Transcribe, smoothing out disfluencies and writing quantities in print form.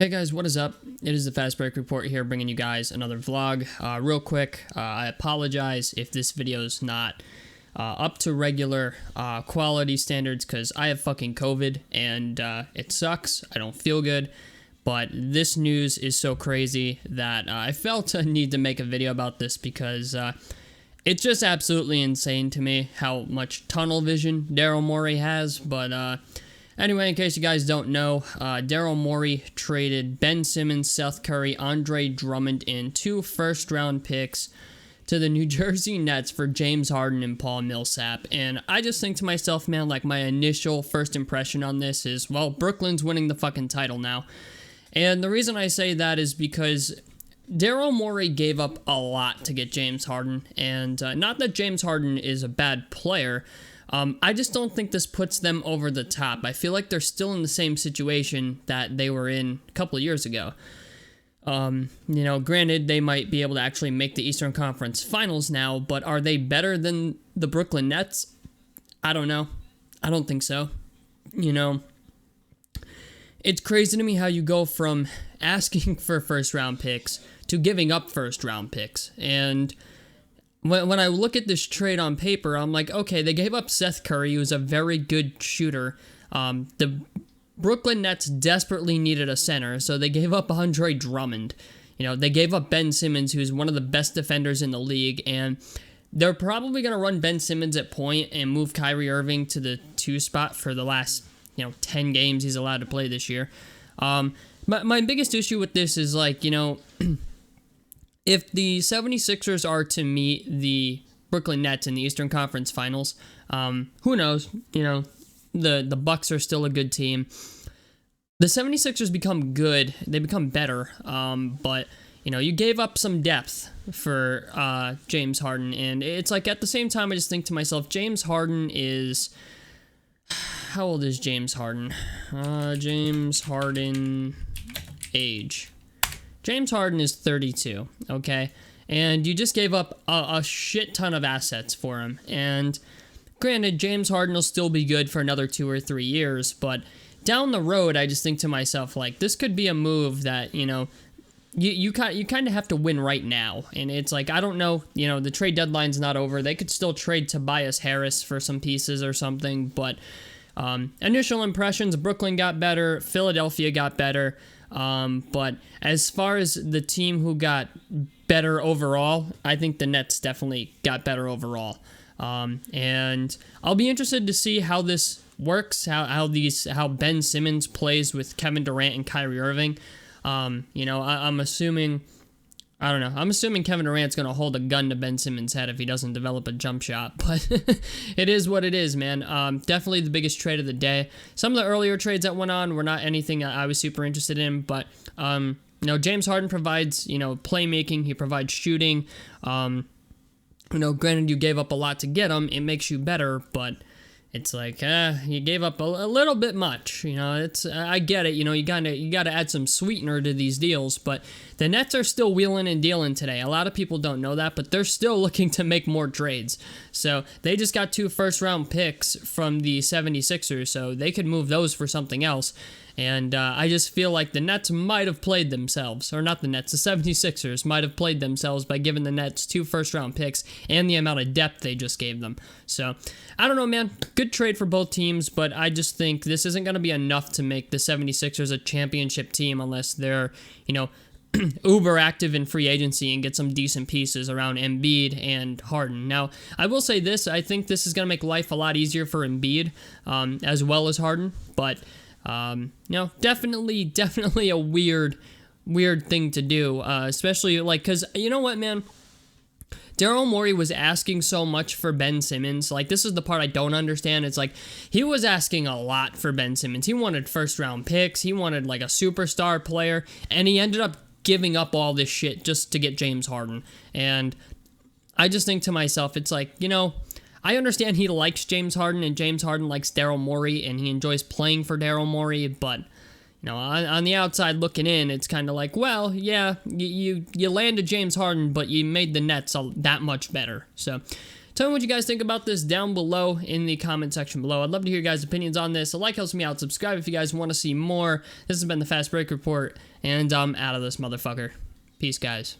Hey guys, what is up? It is the Fast Break Report here, bringing you guys another vlog. Real quick, I apologize if this video is not up to regular quality standards because I have fucking COVID and it sucks. I don't feel good, but this news is so crazy that I felt a need to make a video about this because it's just absolutely insane to me how much tunnel vision Daryl Morey has, but anyway, in case you guys don't know, Daryl Morey traded Ben Simmons, Seth Curry, Drummond, and 2 first-round picks to the New Jersey Nets for James Harden and Paul Millsap. And I just think to myself, man, like my initial first impression on this is, well, Brooklyn's winning the fucking title now. And the reason I say that is because Daryl Morey gave up a lot to get James Harden. And not that James Harden is a bad player, I just don't think this puts them over the top. I feel like they're still in the same situation that they were in a couple of years ago. Granted, they might be able to actually make the Eastern Conference Finals now, but are they better than the Brooklyn Nets? I don't know. I don't think so. It's crazy to me how you go from asking for first-round picks to giving up first-round picks. And when I look at this trade on paper, I'm like, okay, they gave up Seth Curry, who's a very good shooter. The Brooklyn Nets desperately needed a center, so they gave up Drummond. They gave up Ben Simmons, who's one of the best defenders in the league, and they're probably going to run Ben Simmons at point and move Kyrie Irving to the 2 spot for the last, 10 games he's allowed to play this year. My biggest issue with this is, if the 76ers are to meet the Brooklyn Nets in the Eastern Conference Finals, who knows? The Bucks are still a good team. The 76ers become good. They become better. But, you gave up some depth for James Harden. And it's like at the same time, I just think to myself, James Harden is... How old is James Harden? James Harden age. James Harden is 32, okay? And you just gave up a shit ton of assets for him. And granted, James Harden will still be good for another 2 or 3 years, but down the road, I just think to myself, this could be a move that, you kind of have to win right now. And it's like, I don't know, the trade deadline's not over. They could still trade Tobias Harris for some pieces or something, but initial impressions, Brooklyn got better, Philadelphia got better. But as far as the team who got better overall, I think the Nets definitely got better overall. And I'll be interested to see how this works, how Ben Simmons plays with Kevin Durant and Kyrie Irving. I'm assuming Kevin Durant's going to hold a gun to Ben Simmons' head if he doesn't develop a jump shot, but it is what it is, man. Definitely the biggest trade of the day. Some of the earlier trades that went on were not anything I was super interested in, but, James Harden provides, playmaking, he provides shooting. Granted you gave up a lot to get him, it makes you better, but it's like, you gave up a little bit much, I get it, you gotta add some sweetener to these deals, but the Nets are still wheeling and dealing today. A lot of people don't know that, but they're still looking to make more trades. So they just got 2 first-round picks from the 76ers, so they could move those for something else. And I just feel like the Nets might have played themselves, or not the Nets, the 76ers might have played themselves by giving the Nets 2 first-round picks and the amount of depth they just gave them. So, I don't know, man. Good trade for both teams, but I just think this isn't going to be enough to make the 76ers a championship team unless they're, uber active in free agency and get some decent pieces around Embiid and Harden. Now, I will say this. I think this is going to make life a lot easier for Embiid as well as Harden, but... definitely a weird thing to do, especially, because, you know what, man? Daryl Morey was asking so much for Ben Simmons. This is the part I don't understand. It's he was asking a lot for Ben Simmons. He wanted first-round picks. He wanted, a superstar player, and he ended up giving up all this shit just to get James Harden. And I just think to myself, it's I understand he likes James Harden, and James Harden likes Daryl Morey, and he enjoys playing for Daryl Morey, but, on the outside looking in, it's kind of well, yeah, you landed James Harden, but you made the Nets that much better. So, Tell me what you guys think about this down below in the comment section below. I'd love to hear your guys' opinions on this. A like helps me out. Subscribe if you guys want to see more. This has been the Fast Break Report, and I'm out of this motherfucker. Peace, guys.